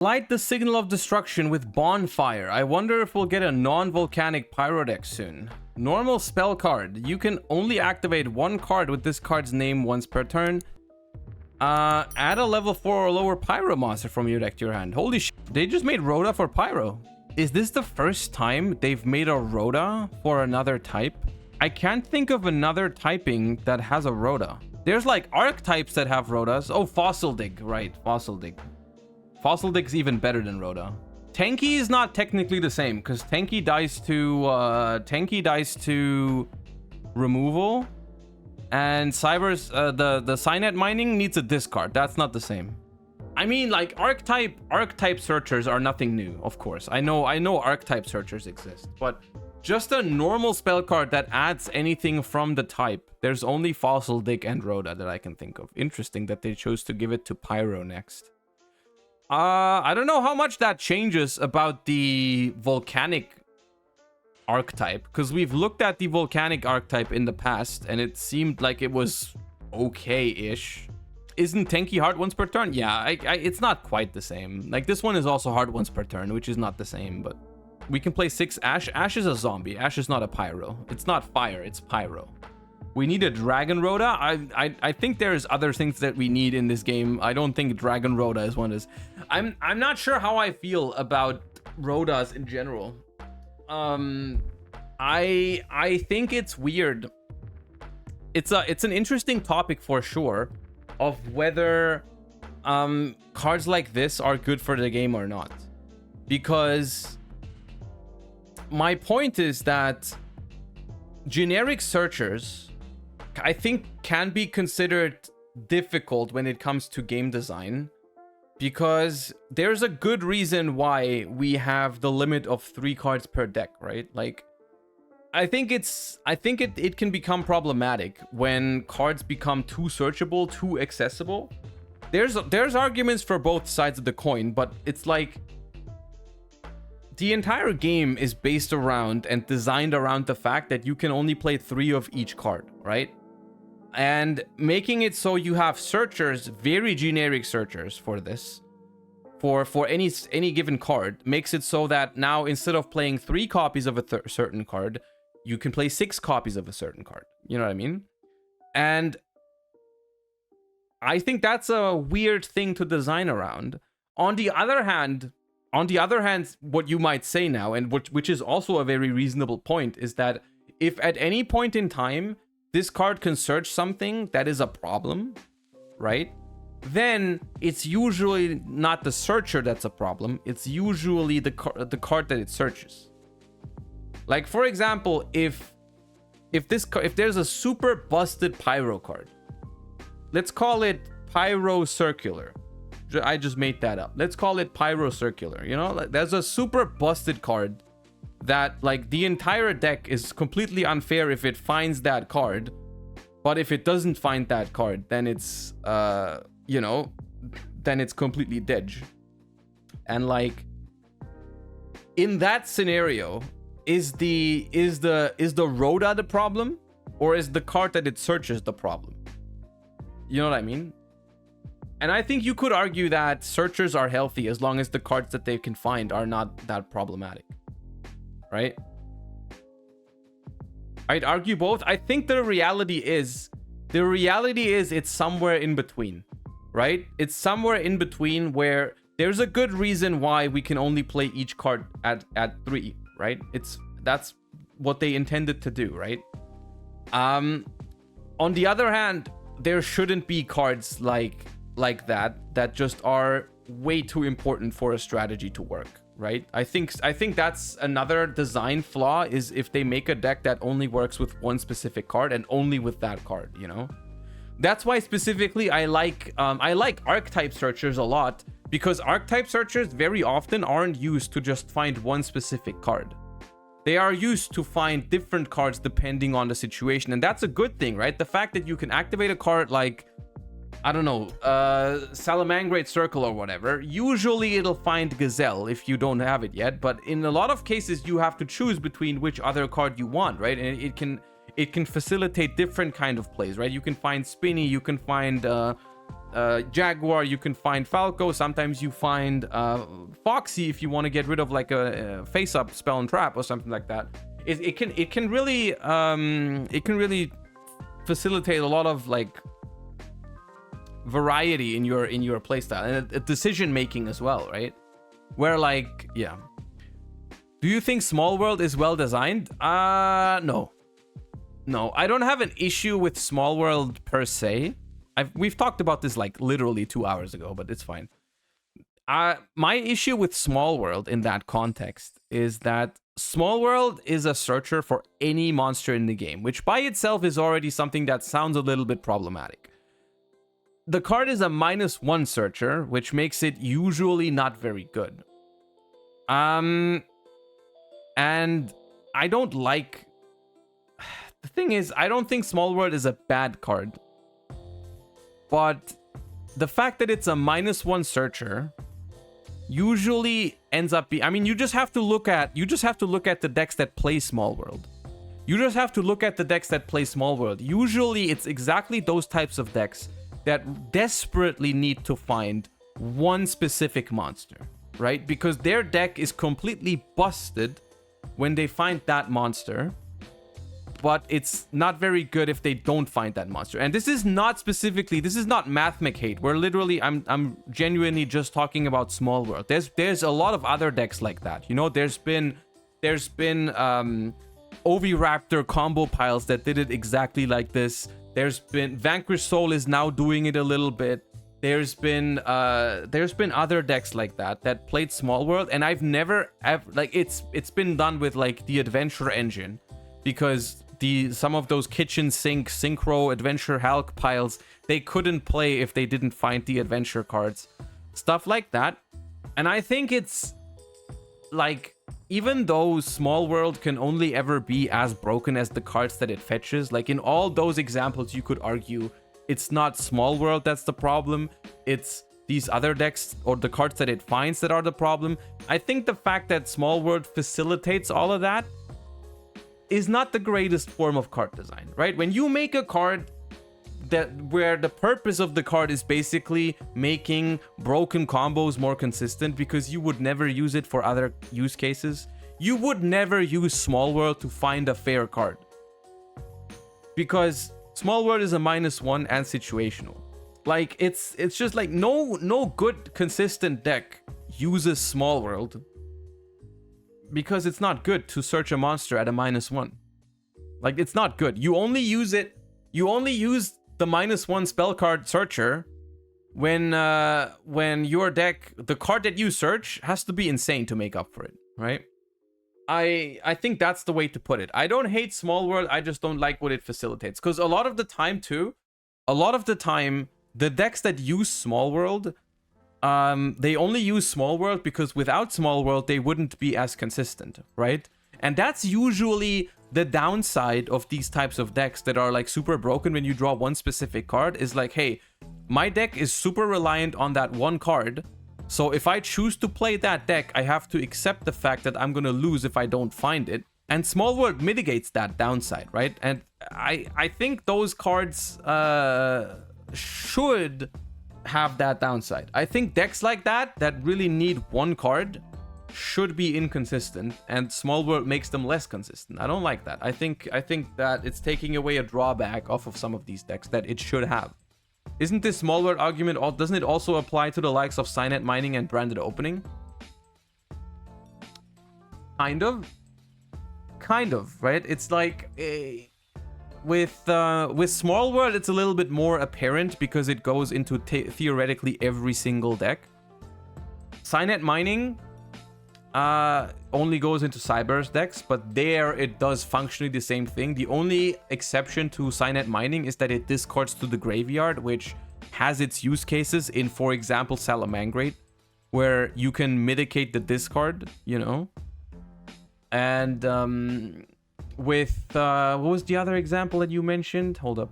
Light the signal of destruction with bonfire. I wonder if we'll get a non-volcanic pyro deck soon. Normal spell card. You can only activate one card with this card's name once per turn. Add a level 4 or lower pyro monster from your deck to your hand. Holy shit, they just made Rhoda for pyro. Is this the first time they've made a Rhoda for another type? I can't think of another typing that has a Rhoda. There's like archetypes that have Rhodas. Oh, Fossil Dig, right, Fossil Dig. Fossil Dig's even better than Rhoda. Tanky is not technically the same because Tanky dies to removal, and Cyber's the Cynet mining needs a discard. That's not the same. I mean, like archetype searchers are nothing new, of course. I know archetype searchers exist, but just a normal spell card that adds anything from the type. There's only Fossil Dig and Rhoda that I can think of. Interesting that they chose to give it to Pyro next. I don't know how much that changes about the volcanic archetype, because we've looked at the volcanic archetype in the past and it seemed like it was okay-ish. Isn't Tenki hard once per turn? Yeah, it's not quite the same. Like, this one is also hard once per turn, which is not the same, but we can play 6 Ash. Ash is a zombie. Ash is not a pyro. It's not fire, it's pyro. We need a Dragon Rhoda. I think there's other things that we need in this game. I don't think Dragon Rhoda is one of those. I'm not sure how I feel about Rhodas in general. I think it's weird. It's an interesting topic for sure, of whether cards like this are good for the game or not. Because my point is that generic searchers, I think, can be considered difficult when it comes to game design, because there's a good reason why we have the limit of 3 cards per deck, right? Like, I think it can become problematic when cards become too searchable, too accessible. There's arguments for both sides of the coin, but it's like the entire game is based around and designed around the fact that you can only play 3 of each card, right? And making it so you have searchers, very generic searchers for this, for any given card, makes it so that now instead of playing 3 copies of a certain card, you can play 6 copies of a certain card. You know what I mean? And I think that's a weird thing to design around. On the other hand, what you might say now, and which is also a very reasonable point, is that if at any point in time this card can search something that is a problem, right? Then it's usually not the searcher that's a problem. It's usually the card that it searches. Like, for example, if there's a super busted Pyro card, let's call it Pyro Circular. I just made that up. Let's call it Pyro Circular. You know, like, there's a super busted card that, like, the entire deck is completely unfair if it finds that card, but if it doesn't find that card, then it's then it's completely dead. And like, in that scenario, is the Rhoda the problem, or is the card that it searches the problem? You know what I mean? And I think you could argue that searchers are healthy as long as the cards that they can find are not that problematic. Right? I'd argue both. I think the reality is it's somewhere in between, right? It's somewhere in between where there's a good reason why we can only play each card at 3, right? That's what they intended to do, right? On the other hand, there shouldn't be cards like that just are way too important for a strategy to work. Right? I think that's another design flaw, is if they make a deck that only works with one specific card and only with that card, you know? That's why specifically I like archetype searchers a lot, because archetype searchers very often aren't used to just find one specific card. They are used to find different cards depending on the situation, and that's a good thing, right? The fact that you can activate a card like, I don't know, Salamangrate Circle or whatever, usually it'll find Gazelle if you don't have it yet, but in a lot of cases you have to choose between which other card you want, right? And it can facilitate different kind of plays, right? You can find Spinny, you can find Jaguar, you can find Falco. Sometimes you find Foxy if you want to get rid of like a face-up spell and trap or something like that. It can really facilitate a lot of like variety in your playstyle and decision making as well, right? Where like, yeah. Do you think Small World is well designed? No. No, I don't have an issue with Small World per se. We've talked about this like literally 2 hours ago, but it's fine. My issue with Small World in that context is that Small World is a searcher for any monster in the game, which by itself is already something that sounds a little bit problematic. The card is a -1 searcher, which makes it usually not very good. And I don't like... The thing is, I don't think Small World is a bad card. But the fact that it's a -1 searcher usually ends up being... I mean, you just have to look at the decks that play Small World. You just have to look at the decks that play Small World. Usually, it's exactly those types of decks that desperately need to find one specific monster, right? Because their deck is completely busted when they find that monster, but it's not very good if they don't find that monster. And this is not Mathmech hate. We're literally, I'm genuinely just talking about Small World. There's a lot of other decks like that. You know, there's been Oviraptor combo piles that did it exactly like this. There's been Vanquish Soul is now doing it a little bit. There's been other decks like that played Small World, and I've never like it's been done with like the Adventure engine, because some of those kitchen sink synchro Adventure Hulk piles, they couldn't play if they didn't find the adventure cards, stuff like that. And I think it's like, even though Small World can only ever be as broken as the cards that it fetches, like in all those examples, you could argue it's not Small World that's the problem, it's these other decks or the cards that it finds that are the problem. I think the fact that Small World facilitates all of that is not the greatest form of card design, right? When you make a card where the purpose of the card is basically making broken combos more consistent, because you would never use it for other use cases. You would never use Small World to find a fair card, because Small World is a -1 and situational. Like it's just like no good consistent deck uses Small World, because it's not good to search a monster at a -1. Like, it's not good. You only use the -1 spell card searcher when your deck, the card that you search, has to be insane to make up for it, right? I think that's the way to put it. I don't hate Small World, I just don't like what it facilitates. Because a lot of the time, the decks that use Small World, they only use Small World because without Small World, they wouldn't be as consistent, right? And that's usually the downside of these types of decks that are like super broken when you draw one specific card, is like, hey, my deck is super reliant on that one card. So if I choose to play that deck, I have to accept the fact that I'm going to lose if I don't find it. And Small World mitigates that downside, right? And I think those cards should have that downside. I think decks like that really need one card should be inconsistent, and Small World makes them less consistent. I don't like that. I think that it's taking away a drawback off of some of these decks that it should have. Isn't this Small World argument, doesn't it also apply to the likes of Signet Mining and Branded Opening? Kind of, right? It's like with Small World, it's a little bit more apparent because it goes into theoretically every single deck. Signet Mining only goes into Cyber's decks, but there it does functionally the same thing. The only exception to Signet Mining is that it discards to the graveyard, which has its use cases in, for example, Salamangrate, where you can mitigate the discard, you know? And with what was the other example that you mentioned? Hold up.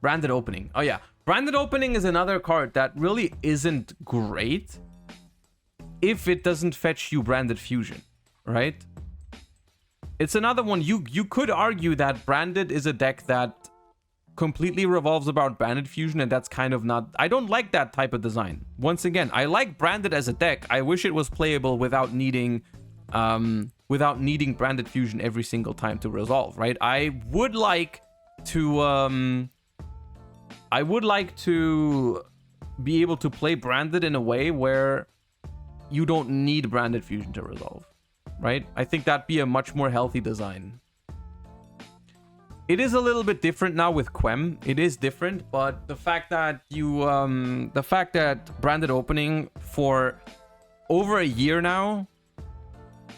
Branded Opening. Oh yeah, Branded Opening is another card that really isn't great if it doesn't fetch you Branded Fusion, right? It's another one. You could argue that Branded is a deck that completely revolves about Branded Fusion, and that's kind of not... I don't like that type of design. Once again, I like Branded as a deck. I wish it was playable without needing Branded Fusion every single time to resolve, right? I would like to be able to play Branded in a way where you don't need Branded Fusion to resolve, right? I think that'd be a much more healthy design. It is a little bit different now with Quem. It is different, but the fact that Branded Opening for over a year now,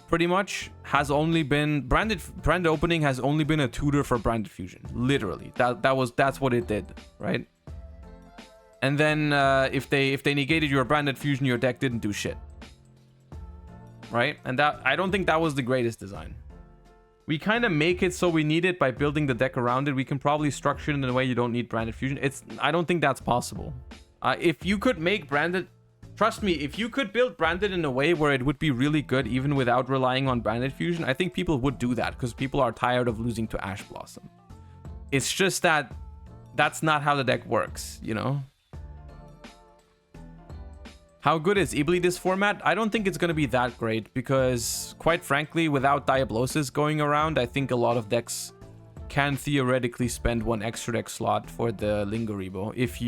pretty much, has only been Branded Opening has only been a tutor for Branded Fusion. Literally, that's what it did, right? And then if they negated your Branded Fusion, your deck didn't do shit, right? And that, I don't think that was the greatest design. We kind of make it so we need it by building the deck around it. We can probably structure it in a way you don't need Branded Fusion. I don't think that's possible. If you could make Branded... Trust me, if you could build Branded in a way where it would be really good even without relying on Branded Fusion, I think people would do that because people are tired of losing to Ash Blossom. It's just that that's not how the deck works, you know? How good is Ibli this format? I don't think it's going to be that great because, quite frankly, without Diablosis going around, I think a lot of decks can theoretically spend one extra deck slot for the Linguribo. If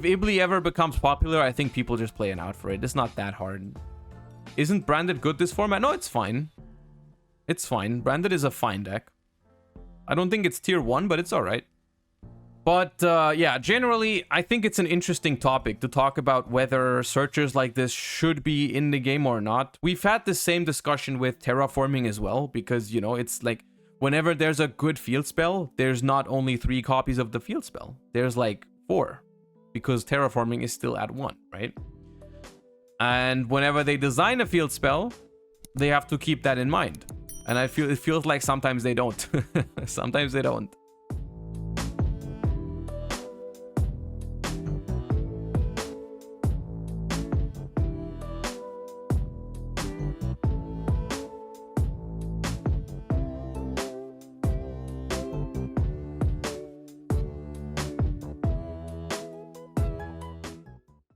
Ibli ever becomes popular, I think people just play an out for it. It's not that hard. Isn't Branded good this format? No, it's fine. It's fine. Branded is a fine deck. I don't think it's tier 1, but it's alright. But yeah, generally, I think it's an interesting topic to talk about whether searchers like this should be in the game or not. We've had the same discussion with terraforming as well, because, you know, it's like whenever there's a good field spell, there's not only 3 copies of the field spell. There's like 4, because terraforming is still at 1, right? And whenever they design a field spell, they have to keep that in mind. And it feels like sometimes they don't. Sometimes they don't.